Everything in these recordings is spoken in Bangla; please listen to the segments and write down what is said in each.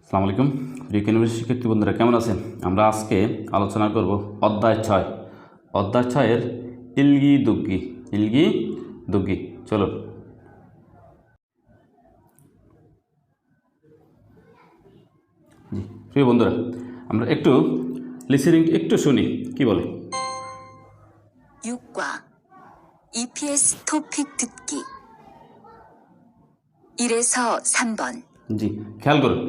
আসসালামু আলাইকুম রিক ইউনিভার্সিটি শিক্ষার্থী বন্ধুরা কেমন আছেন? আমরা আজকে আলোচনা করব অধ্যায় 6 এর ইলগি দুগ্গি। চলো জি প্রিয় বন্ধুরা, আমরা একটু লিসেনিং একটু শুনি কি বলে। 6과 EPS 토픽 듣기 1에서 3번 জি খেয়াল করুন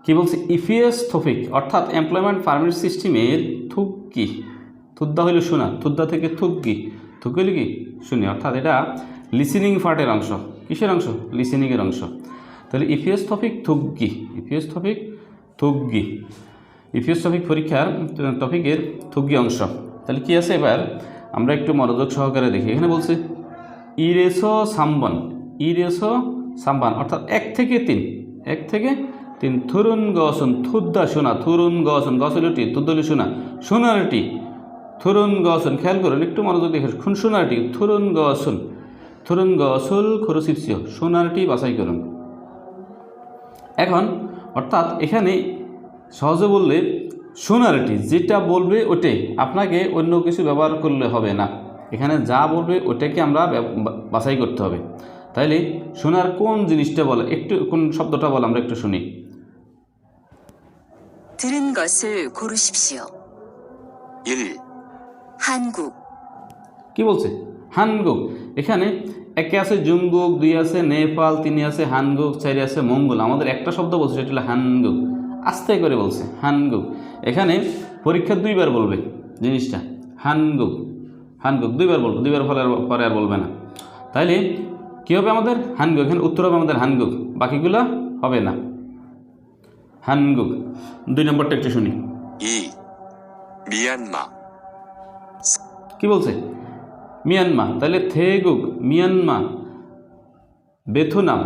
কি বলছে। ইপিএস টপিক অর্থাৎ এমপ্লয়মেন্ট পারমিট সিস্টেমের থুক্কি, থুদ্দা হইল শোনা, থুদ্দা থেকে থুক্কি হইল কি শুনি, অর্থাৎ এটা লিসেনিং পার্টের অংশ। কিসের অংশ? লিসেনিংয়ের অংশ। তাহলে ইপিএস টপিক পরীক্ষার টপিকের থুগ্গি অংশ। তাহলে কি আছে এবার আমরা একটু মনোযোগ সহকারে দেখি। এখানে বলছে ইরেসো সাম্বান অর্থাৎ 1 থেকে 3 থুরুন গসন থুদ্দা শোনা, থুরুন গসন গসলটি থুদ্দলি শোনা, সোনারটি থুরুন গসন। খেয়াল করুন একটু মনোযোগ দেখে, সোনারটি থুরুন গসল খরসিপসিও, সোনারটি বাছাই করুন। এখন অর্থাৎ এখানে সহজে বললে সোনারটি যেটা বলবে ওটাই, আপনাকে অন্য কিছু ব্যবহার করলে হবে না। এখানে যা বলবে ওটাকে আমরা বাছাই করতে হবে। তাইলে সোনার কোন জিনিসটা বলে, একটু কোন শব্দটা বলে আমরা একটু শুনি। 들은 것을 고르십시오. 1. 한국 কি বলছে? হানগুক। এখানে 1 আছে জুঙ্গুক, 2 আছে নেপাল, 3 আছে হানগুক, 4 আছে মঙ্গল। আমাদের একটা শব্দ বলছে সেটা হলো হানগুক, আস্তে করে বলছে হানগুক। এখানে পরীক্ষা 2 বার বলবে জিনিসটা, হানগুক 2 বার বলবে, 2 বার পরে আর বলবে না। তাইলে কী হবে আমাদের? হানগুক। এখানে উত্তর হবে আমাদের হানগুক, বাকিগুলো হবে না। হানগুক। 2 নম্বরটা একটু শুনি 2. 미얀마 কি বলছে? মিয়ানমা। তাহলে থেগুক, মিয়ানমা, বেথুনাম,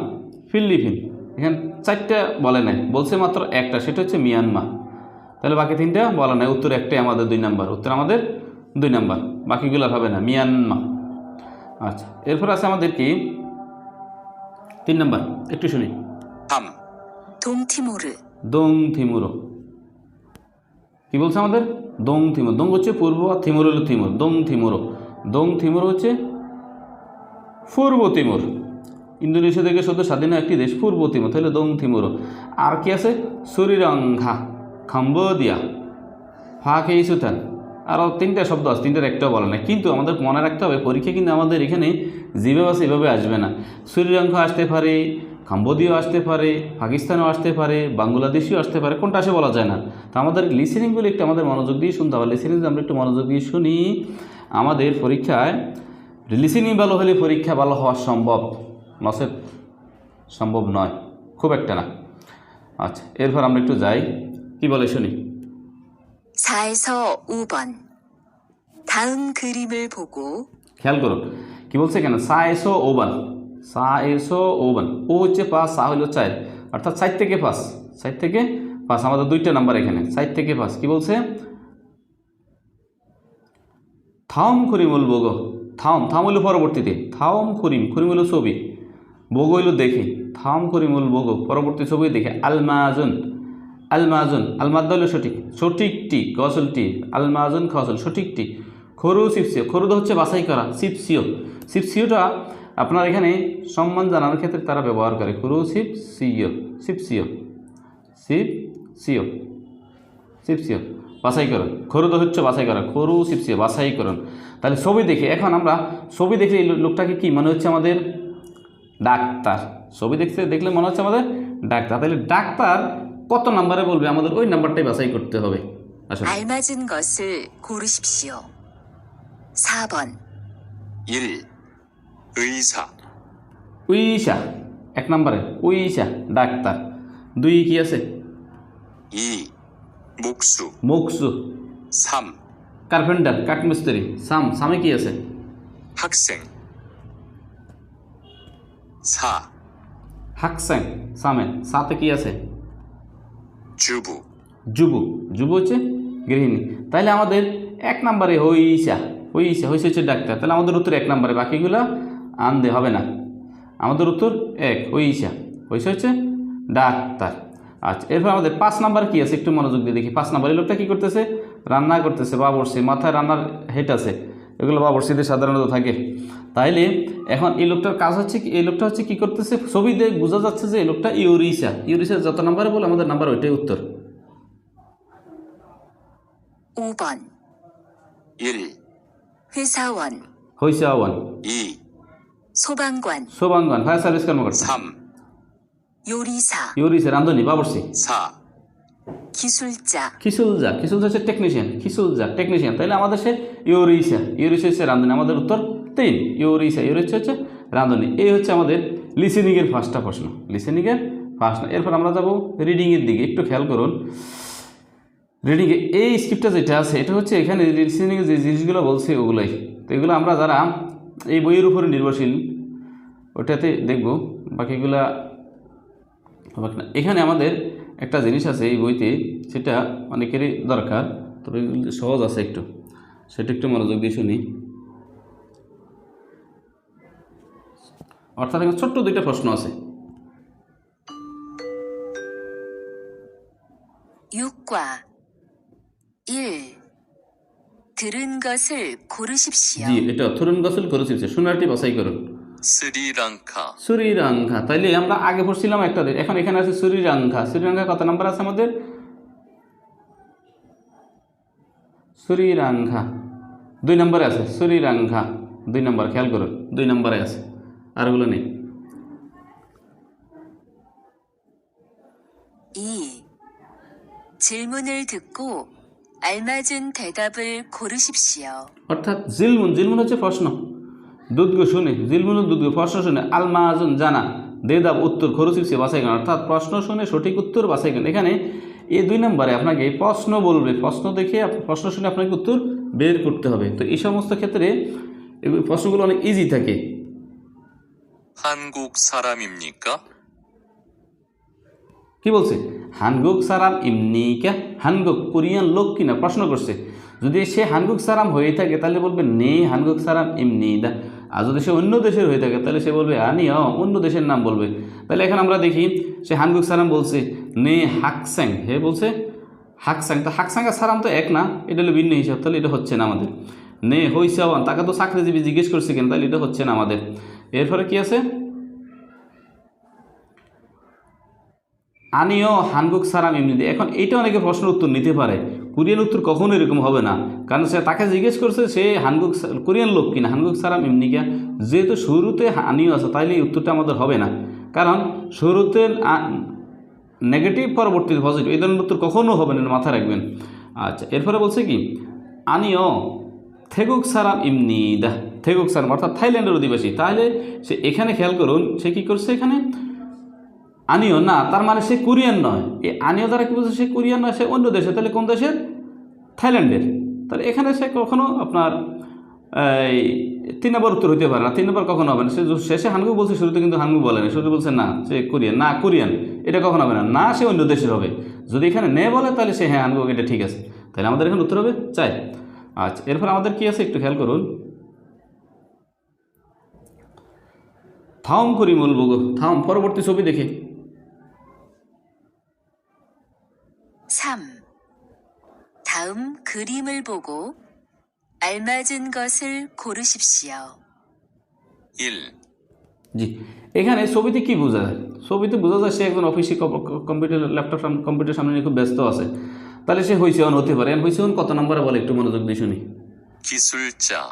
ফিলিপিন। এখানে 4টা বলে নাই, বলছে মাত্র একটা, সেটা হচ্ছে মিয়ানমা। তাহলে বাকি 3টা বলা নাই, উত্তর একটাই আমাদের 2 নম্বর, উত্তর আমাদের 2 নম্বর, বাকিগুলো হবে না, মিয়ানমা। আচ্ছা, এরপর আছে আমাদের কি 3 নম্বর, একটু শুনি 3. 동티모르 দং থিমুরো। কি বলছে আমাদের? দং থিমুর। দং হচ্ছে পূর্ব, আর থিমুর হলো থিমুর। দং থিমুর হচ্ছে পূর্ব তিমুর। ইন্দোনেশিয়া থেকে শুধু স্বাধীন একটি দেশ পূর্ব তিমুর, তাহলে দং থিমুর। আর কি আছে? সুরিরঙ্ঘা, কম্বোডিয়া, ফাঁকেই সুথান। আরও 3টা শব্দ আছে, 3টার একটাও বলে না। কিন্তু আমাদের মনে রাখতে হবে পরীক্ষা কিন্তু আমাদের এখানে যেভাবে আছে এভাবে আসবে না। শ্রীলঙ্কা আসতে পারে, কম্বোডিয়াও আসতে পারে, পাকিস্তানও আসতে পারে, বাংলাদেশও আসতে পারে, কোনটা আসে বলা যায় না। তো আমাদের লিসেনিংগুলো একটু আমাদের মনোযোগ দিয়ে শুনতে হবে। লিসেনিং আমরা একটু মনোযোগ দিয়ে শুনি, আমাদের পরীক্ষায় লিসেনিং ভালো হলে পরীক্ষা ভালো হওয়া সম্ভব, নচেত সম্ভব নয়, খুব একটা না। আচ্ছা, এরপর আমরা একটু যাই, কি বলে শুনি। 4에서 5번 다음 그림을 보고 খেয়াল করুন কি বলছে এখানে, সাএসো ওবান। ও হচ্ছে 5, সা হলো 4, অর্থাৎ 4 থেকে 5 আমাদের 2টা নাম্বার এখানে, 4 থেকে 5। কি বলছে? থাম খুরিমুল বোগো। থাম হইল পরবর্তীতে, থাম খুরিম হইল ছবি, বোগো হইল দেখে, থাম খুরিমুল বোগো পরবর্তী ছবি দেখে। আলমাজন আলমাদ্দা হইল সঠিকটি, গসলটি, আলমাজন খসল সঠিকটি। খরু সিপসিও, খরুদা হচ্ছে বাছাই করা, সিপসিওটা আপনার এখানে সম্মান জানানোর ক্ষেত্রে তারা ব্যবহার করে। খরু সিপসিও বাছাই করুন। খরুদা হচ্ছে বাছাই করা, খরু সিপসিও বাছাই করুন। তাহলে ছবি দেখে, এখন আমরা ছবি দেখলে এই লোকটাকে কি মনে হচ্ছে? আমাদের ডাক্তার। ছবি দেখলে মনে হচ্ছে আমাদের ডাক্তার। তাহলে ডাক্তার কত নাম্বারে বলবে আমাদের ওই নাম্বারটাই বাছাই করতে হবে। আসলে 알맞은 것을 고르십시오. 4번 1. 의사 উইশা 1 নম্বরে, উইশা ডাক্তার। 2 কি আছে? 2. 목수 মুকসু 3. কার্পেন্টার, কাঠমিস্ত্রি। সামে কি আছে? 학생 4. হাকসাং সাথে কি আছে? 주부 যুবু হচ্ছে গৃহিণী। তাহলে আমাদের 1 নম্বরে হইসা হচ্ছে ডাক্তার। তাহলে আমাদের উত্তর 1 নম্বরে, বাকিগুলা আনতে হবে না। আমাদের উত্তর 1, হইসা হচ্ছে ডাক্তার। আচ্ছা, এরপর আমাদের 5 নাম্বার কি আছে একটু মনোযোগ দিয়ে দেখি। 5 নাম্বার এই লোকটা কী করতেছে? রান্না করতেছে, বাবরসি, মাথায় রান্নার হেট আছে, এগুলো বাবরসিতে সাধারণত থাকে। তাইলে এখন এই লোকটার কাজ হচ্ছে কি, এই লোকটা হচ্ছে কী করতেছে, ছবিতে বোঝা যাচ্ছে যে এই লোকটা ইউরিসা। ইউরিসা যত নাম্বারে বলে আমাদের নাম্বার ওইটাই উত্তর। 5번 1, 회사원, হইসাওয়ান, 2, 소방관, সোবাঙ্গান, ফায়ার সার্ভিস কর্মকর্তা। 3, 요리사, ইউরিসা রান্ধনি, বাবরসি। 4, 기술자, খিসুলজা, খিসুলজা হচ্ছে টেকনিশিয়ান, খিসুলজা টেকনিশিয়ান। তাইলে আমাদের সে ইউরিসা, ইউরিসা হচ্ছে রান্ধনি। আমাদের উত্তর 3, ইউরিসা, ইউরিসা হচ্ছে রান্ধনি। এই হচ্ছে আমাদের লিসেনিংয়ের ফার্স্টটা প্রশ্ন, লিসেনিংয়ের ফার্স্ট। এরপর আমরা যাব রিডিংয়ের দিকে, একটু খেয়াল করুন। রিডিংয়ে এই স্ক্রিপ্টটা যেটা আছে এটা হচ্ছে এখানে লিসেনিংয়ে যে জিনিসগুলো বলছে ওগুলোই। তো এগুলো আমরা যারা এই বইয়ের উপরে নির্ভরশীল ওটাতে দেখব, বাকিগুলা হবে না। এখানে আমাদের একটা জিনিস আছে এই বইতে, সেটা অনেকেরই দরকার, তবে এগুলো সহজ আছে একটু, সেটা একটু মনোযোগ দিয়ে শুনি। অর্থাৎ এখানে ছোট্ট 2টা প্রশ্ন আছে। 6과 1. 들은 것을 고르십시오. জি, এটা থরুন গসল করেছি, শোনারটি বাছাই করুন। 스리랑카, শ্রীরাঙ্কা, তাইলে আমরা আগে পড়ছিলাম একটা, এখন এখানে আছে শ্রীরাঙ্কা। শ্রীরাঙ্কা কত নাম্বার আছে আমাদের? শ্রীরাঙ্কা 2 নম্বরে আছে। শ্রীরাঙ্কা 2 নম্বর, খেয়াল করুন 2 নম্বরে আছে, আরগুলো নেই। 2. 질문을 듣고 알맞은 대답을 고르십시오. অর্থাৎ জিলমুন, জিলমুন হচ্ছে প্রশ্ন, দুধগো শুনে, জিলমুন দুধগো প্রশ্ন শুনে, আলমাজুন জানা, দেদাব উত্তর, খরুসিপসে বাছাই করেন, অর্থাৎ প্রশ্ন শুনে সঠিক উত্তর বাছাই করেন। এখানে এই 2 নম্বরে আপনাকে প্রশ্ন বলবে, প্রশ্ন দেখে প্রশ্ন শুনে আপনাকে উত্তর বের করতে হবে। তো এই সমস্ত ক্ষেত্রে এই প্রশ্নগুলো অনেক ইজি থাকে। 한국 사람입니까? কি বলছে? হানগুক সারাম ইমনিকা, হানগুক কোরিয়ান লোক কিনা প্রশ্ন করছে। যদি সে হানগুক সারাম হয়ে থাকে তাহলে বলবে নে হানগুক সারাম ইমনিদা, আর যদি সে অন্য দেশের হয়ে থাকে তাহলে সে বলবে আনিও, অন্য দেশের নাম বলবে। তাহলে এখন আমরা দেখি সে হানগুক সারাম বলছে, নে হাকস্যাং, হে বলছে হাকস্যাং। তো হাকস্যাং আর সারাম তো এক না, এটা হলো ভিন্ন হিসাব, তাহলে এটা হচ্ছে না আমাদের। নে হইসাওয়ান, তাকে তো চাকরিজীবী জিজ্ঞেস করছে কেন, তাহলে এটা হচ্ছে না আমাদের। এরপরে কি আছে? আনিও হানগুক সারাম এমনিতে। এখন এইটা অনেকে প্রশ্নের উত্তর নিতে পারে, কোরিয়ান উত্তর কখনো এরকম হবে না, কারণ সে তাকে জিজ্ঞেস করছে সে হানগুক কোরিয়ান লোক কিনা, হানগুক সারাম এমনিকা। যেহেতু শুরুতে আনিও আছে তাইলে এই উত্তরটা আমাদের হবে না, কারণ শুরুতে নেগেটিভ পরবর্তীতে পজিটিভ, এই ধরনের উত্তর কখনো হবে না, মাথায় রাখবেন। আচ্ছা, এরপরে বলছে কি আনিও থেগুক সারাম ইমনিদা, থেগুক সারাম অর্থাৎ থাইল্যান্ডের অধিবাসী। তাহলে সে এখানে খেয়াল করুন সে কী করছে, এখানে আনিও না, তার মানে সে কোরিয়ান নয়। এই আনিও দ্বারা কী বলছে, সে কোরিয়ান নয়, সে অন্য দেশে। তাহলে কোন দেশের? থাইল্যান্ডের। তাহলে এখানে সে কখনো আপনার এই 3 নম্বর উত্তর হইতে পারে না, 3 নম্বর কখনো হবে না। সে শেষে হানগু বলছে, শুরুতে কিন্তু হানগু বলে না, শুরুতে বলছে না সে কোরিয়ান, না কোরিয়ান, এটা কখনো হবে না, না সে অন্য দেশের হবে। যদি এখানে নে বলে তাহলে সে হ্যাঁ হানগু, এটা ঠিক আছে। তাহলে আমাদের এখানে উত্তর হবে চাই। আচ্ছা, এরপর আমাদের কি আছে একটু খেয়াল করুন। থাম করি মূল বগো, থাম পরবর্তী ছবি দেখে। 3. 다음 그림을 보고 알맞은 것을 고르십시오. 1, জি, এখানে ছবিতে কি বোঝা যায়? ছবিতে বোঝা যায় সে একজন অফিসে কম্পিউটার ল্যাপটপ কম্পিউটার সামনে নিয়ে খুব ব্যস্ত আছে। তাহলে সে হইসেওয়ান হতে পারে। হইসেওয়ান কত নম্বরে বলে একটু মনোযোগ দিয়ে শুনি। 기술자,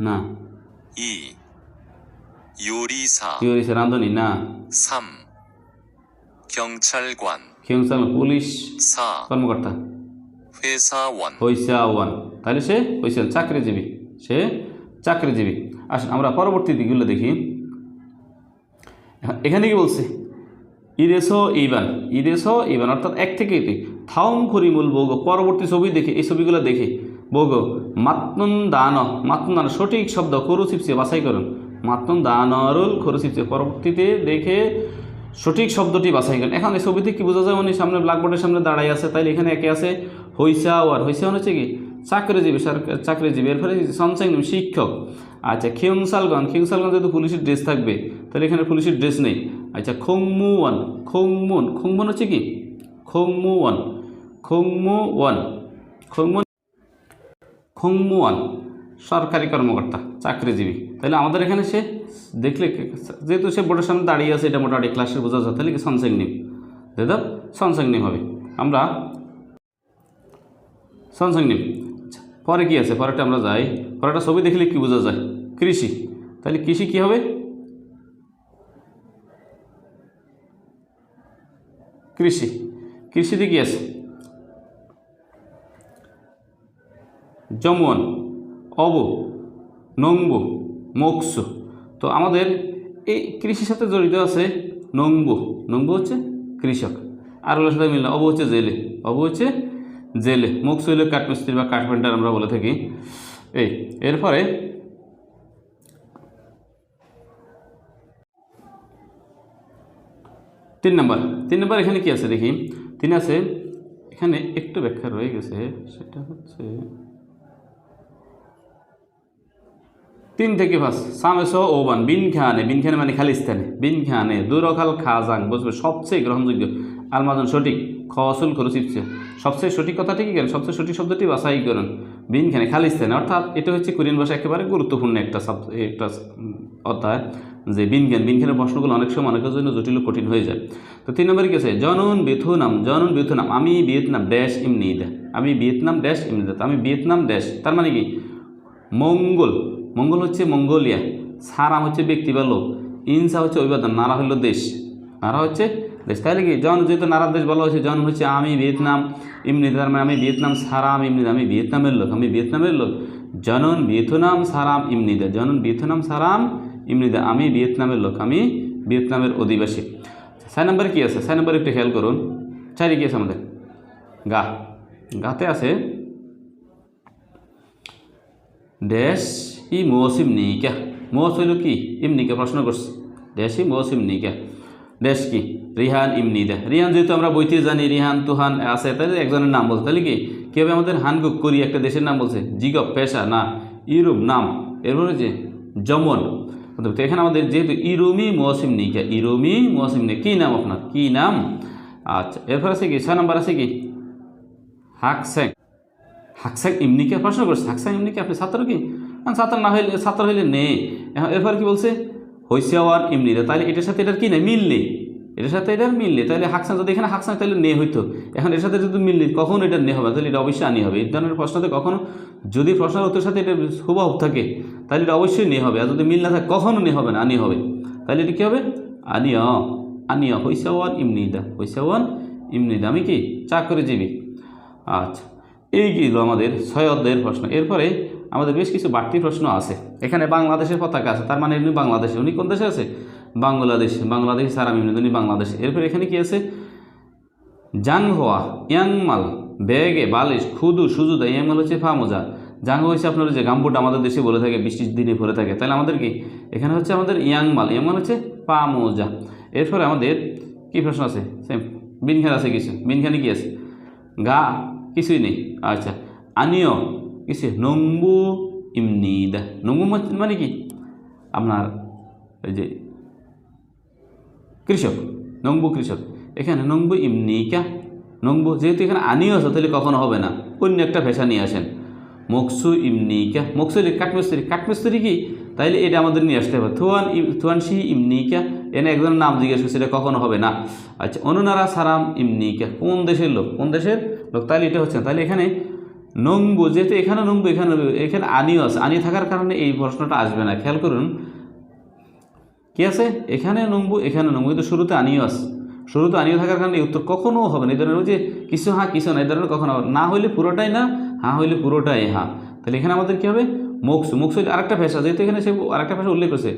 না। 2, 요리사, ইউরিসা রান্ধনি, না। 3, 경찰관, খিউংসাল পুলিশ 4, কর্মকর্তা। 회사원, হইসাওয়ান, তাহলে সে হইসেওয়ান চাকরিজীবী, সে চাকরিজীবী। আসুন আমরা পরবর্তী দিকগুলো দেখি। এখানে কি বলছে? ইরেসো ইবান, ইরেসো ইবান অর্থাৎ 1 থেকে 2। থাউম খরিমুল বৌগো, পরবর্তী ছবি দেখে, এই ছবিগুলো দেখে বৌগো মাতনুন দান, মাতনুন দান সঠিক শব্দ খরুসিপসে বাছাই করুন। মাতনুন দানরুল খরুসিপসে, পরবর্তীতে দেখে সঠিক শব্দটি বাছাই করেন। এখন এই ছবিতে কি বোঝা যায়? উনি সামনে ব্ল্যাকবোর্ডের সামনে দাঁড়াই আছে, তাইলে এখানে একে আছে হইসাওয়ার, হইসাওয়ান হচ্ছে কি চাকরিজীবী, চাকরিজীবী। এরপরে সনসাইন শিক্ষক। আচ্ছা, খিউংসালগন, খিউংসালগন যেহেতু পুলিশের ড্রেস থাকবে তাহলে এখানে পুলিশের ড্রেস নেই। আচ্ছা, খোংমুয়ান, খোংমুন, খোংমুন হচ্ছে কি খংমুওয়ান, খংমুওয়ান, খংমুওয়ান, খংমুওয়ান সরকারি কর্মকর্তা, চাকরিজীবী। তাহলে আমাদের এখানে সে দেখলে, যেহেতু সে বোর্ডের সামনে দাঁড়িয়ে আছে, এটা মোটামুটি ক্লাসের বোঝা যায়, তাহলে কি সনসেংনিম দিয়ে দাও, সনসেংনিম হবে। আমরা সনসেংনিম। আচ্ছা, পরে কি আছে, পরেরটা আমরা যাই। পরেরটা ছবি দেখলে কি বোঝা যায়, কৃষি। তাহলে কৃষি কি হবে, কৃষি। কৃষিতে কি আছে, জমুয়ান, অব, নংবু, মোকসু। তো আমাদের এই কৃষির সাথে জড়িত আছে নংবু। নংবু হচ্ছে কৃষক, আর ওগুলোর সাথে মিললে অব হচ্ছে জেলে, অব হচ্ছে জেলে, মোকসু হলে কাঠমিস্ত্রি বা কার্পেন্টার আমরা বলে থাকি। এই এরপরে তিন নম্বর এখানে কি আছে দেখি। তিন আছে, এখানে একটু ব্যাখ্যা রয়ে গেছে, সেটা হচ্ছে 3 থেকে 5 সামেস ওবান বিনখানে, বিনখানে মানে খালিস্তানে, বিনখানে দুরকাল খাজাং বুঝবে সবচেয়ে গ্রহণযোগ্য, আলমাজন সঠিক, খসুল খরচিপছে সবচেয়ে সঠিক কথাটি কি করেন, সবচেয়ে সঠিক শব্দটি বাছাই করেন, বিনখানে খালিস্তানে। অর্থাৎ এটা হচ্ছে কোরিয়ান ভাষা একেবারে গুরুত্বপূর্ণ একটা অধ্যায়, যে বিনখান, বিনখানের প্রশ্নগুলো অনেক সময় অনেকের জন্য জটিল কঠিন হয়ে যায়। তো 3 নম্বরে কি আছে, জনুন বেথুনাম, জনুন বেথুনাম, আমি ভিয়েতনাম ড্যাশ ইমনিদা, আমি ভিয়েতনাম ড্যাশ ইমনিদা, আমি ভিয়েতনাম ড্যাশ, তার মানে কি মঙ্গল, মঙ্গল হচ্ছে মঙ্গোলিয়া, সারাম হচ্ছে ব্যক্তি বা লোক, ইনসা হচ্ছে অভিবাদন, নারা হলো দেশ, নারা হচ্ছে দেশ। তাহলে কি জন যেহেতু নারার দেশ বলা হয়েছে, জন হচ্ছে আমি ভিয়েতনাম ইমনিদা, তার মানে আমি ভিয়েতনাম সারাম ইমনিদা, আমি ভিয়েতনামের লোক, আমি ভিয়েতনামের লোক। জনন ভিয়েতনাম সারাম ইমনিদা, জনন ভিয়েতনাম সারাম ইমনিদা, আমি ভিয়েতনামের লোক, আমি ভিয়েতনামের অধিবাসী। 6 নম্বরে কি আছে, 6 নম্বরে একটু খেয়াল করুন, 4 কি আছে আমাদের, গা, গাতে আছে ড্যাশ ই মৌসিম নিকা, মৌস হইল কি ইমনিকা, প্রশ্ন করছে ড্যাশ ই মৌসিম নিকা, ড্যাশ কি রিহান ইমনিদা। রিহান যেহেতু আমরা বইতে জানি রিহান তুহান আছে, তাহলে একজনের নাম বলছে, তাহলে কি কীভাবে আমাদের হানগুক করি একটা দেশের নাম বলছে, জিগপ পেশা না, ইউরোপ নাম, এরপর হচ্ছে জমন। তো এখানে আমাদের যেহেতু ইরুমি মৌসিম নিকা, ইরুমি মৌসিম নিকা, কী নাম আপনার, কী নাম। আচ্ছা, এরপর আছে কি 6 নম্বর আছে কি হাকস্যাং, হাকস্যাং ইমনিকে প্রশ্ন করছে, হাকস্যাং ইমনিকে আপনি ছাত্র কি, ছাত্র না হইলে, ছাত্র হইলে নে। এরপর কি বলছে হইসিয়াওয়ান ইমনিদা, তাহলে এটার সাথে এটার কি নেই মিললে, এটার সাথে এটার মিললে, তাহলে হাকস্যাং যদি এখানে হাকস্যাং তাহলে নে হইতো, এখন এর সাথে যদি মিললে কখন এটা নে হবে, তাহলে এটা অবশ্যই আনি হবে। এই ধরনের প্রশ্নতে কখনো যদি প্রশ্নের উত্তরের সাথে এটা হুবহু থাকে তাহলে এটা অবশ্যই নে হবে, আর যদি মিল না থাকে কখনো নে হবে না, আনি হবে। তাহলে এটা কী হবে, আনিয়া, আনিয়া হইসিয়াওয়ান ইমনিদা, হইসিয়াওয়ান ইমনিদা, আমি কি চাকরিজীবী। আচ্ছা, এই গেল আমাদের 6 অধ্যায়ের প্রশ্ন। এরপরে আমাদের বেশ কিছু বাড়তি প্রশ্ন আছে। এখানে বাংলাদেশের পতাকা আছে, তার মানে উনি বাংলাদেশে, উনি কোন দেশে আছে, বাংলাদেশ, বাংলাদেশ সারাম ইমনিদা, উনি বাংলাদেশে। এরপরে এখানে কি আছে, জাংহোয়া, ইয়াংমাল, ব্যাগে বালিশ, খুদু সুজুদা, ইয়াংমাল হচ্ছে ফামোজা, জাংহো হচ্ছে আপনার যে গাম্বুটা আমাদের দেশে বলে থাকে, বৃষ্টির দিনে ভরে থাকে, তাহলে আমাদের কি এখানে হচ্ছে আমাদের ইয়াংমাল, ইয়াংমাল হচ্ছে পামোজা। এরপরে আমাদের কি প্রশ্ন আছে, সেম বিনখান আছে কিছু, বিনখানে কি আছে, গা কিছুই নেই। আচ্ছা, আনিও কিছু, নংবু ইমনিদা, নংবু মানে কি আপনার ওই যে কৃষক, নংবু কৃষক, এখানে নংবু ইমনিকা, নংবু যেহেতু এখানে আনিও আছে তাহলে কখনো হবে না, অন্য একটা ভেষা নিয়ে আসেন, মকসু ইমনিকা, মকসু কাঠমিস্ত্রি, কাঠমিস্ত্রি কি, তাইলে এটা আমাদের নিয়ে আসতে হবে, থুয়ানশি ইমনিকা, এনে একজনের নাম জিজ্ঞেস করছে, এটা কখনো হবে না। আচ্ছা, অনুনারা সারাম ইমনিকা, কোন দেশের লোক, কোন দেশের লোক, তাহলে এটা হচ্ছে না। তাহলে এখানে নংবু, যেহেতু এখানে নংবু, এখানে আনিও আছে, আনি থাকার কারণে এই প্রশ্নটা আসবে না। খেয়াল করুন কি আছে, এখানে নংবু, এখানে নংবু, কিন্তু শুরুতে আনিও আছে, শুরুতে আনিও থাকার কারণে এই উত্তর কখনো হবে না। এই ধরনের যে কিছু হ্যাঁ কিছু না, এই ধরনের কখনো হবে না, হইলে পুরোটাই না, হ্যাঁ হইলে পুরোটাই হ্যাঁ। তাহলে এখানে আমাদের কী হবে, মকসু, মকসু আরেকটা ভাষা, যেহেতু এখানে সে আরেকটা ভাষা উল্লেখ করছে,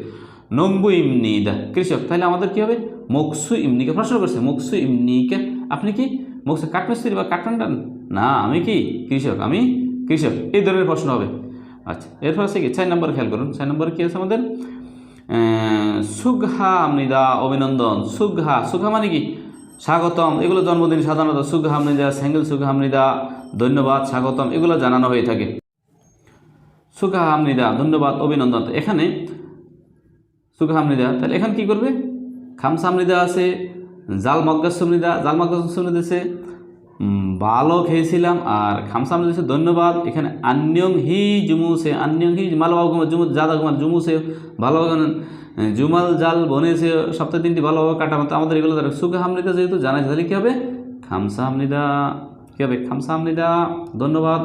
নংবু ইমনিদা কৃষক, তাহলে আমাদের কী হবে, মকসু ইমনিকা, প্রশ্ন করছে মকসু ইমনিকা, আপনি কি মকসু কাঠমিস্ত্রি বা কাঠমান্ডান, না আমি কি কৃষক, আমি কৃষক, এই ধরনের প্রশ্ন হবে। আচ্ছা, এরপর আছে কি 6 নম্বর, খেয়াল করুন 6 নম্বরে কী আছে আমাদের, সুগহা আমনিদা, অভিনন্দন, সুগহা, সুগহা মানে কি স্বাগতম, এগুলো জন্মদিন সাধারণত সুগহা আমনিদা, স্যাঙ্গেল সুগহা আমনিদা, ধন্যবাদ, স্বাগতম, এগুলো জানানো হয়ে থাকে। সুগহা আমনিদা ধন্যবাদ, অভিনন্দন। এখানে সুগহা আমনিদা, তাহলে এখানে কি করবে, খামসা আমনিদা আছে, জাল মগ্গাসমৃদা, জাল মগ্গাসমৃদা দিয়েছে ভালো খেয়েছিলাম, আর খামসামৃদা দিয়েছে ধন্যবাদ। এখানে আন্যং হি জুমুসে, আন্যং হি মালবাগ জুমু জাদা কুমার জুমুসে ভালো জুমাল জাল বনেছে, সপ্তাহে 3টি ভালোভাবে কাটা। মতো আমাদের এগুলো দ্বারা সুখে হামৃদা যেহেতু জানা তাহলে কী হবে খামসা হামৃদা, কী হবে খামসা হামৃদা, ধন্যবাদ।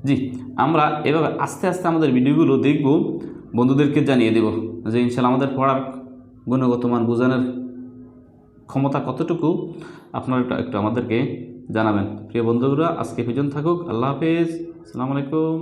জি, আমরা এভাবে আস্তে আস্তে আমাদের ভিডিওগুলো দেখব, বন্ধুদেরকে জানিয়ে দেব যে ইনশাল্লাহ আমাদের পড়ার গুণগত মান বোঝানোর ক্ষমতা কতটুকু আপনারা একটু আমাদেরকে জানাবেন। প্রিয় বন্ধুরা, আজকে পর্যন্ত থাকুক। আল্লাহ হাফেজ, আসসালামু আলাইকুম।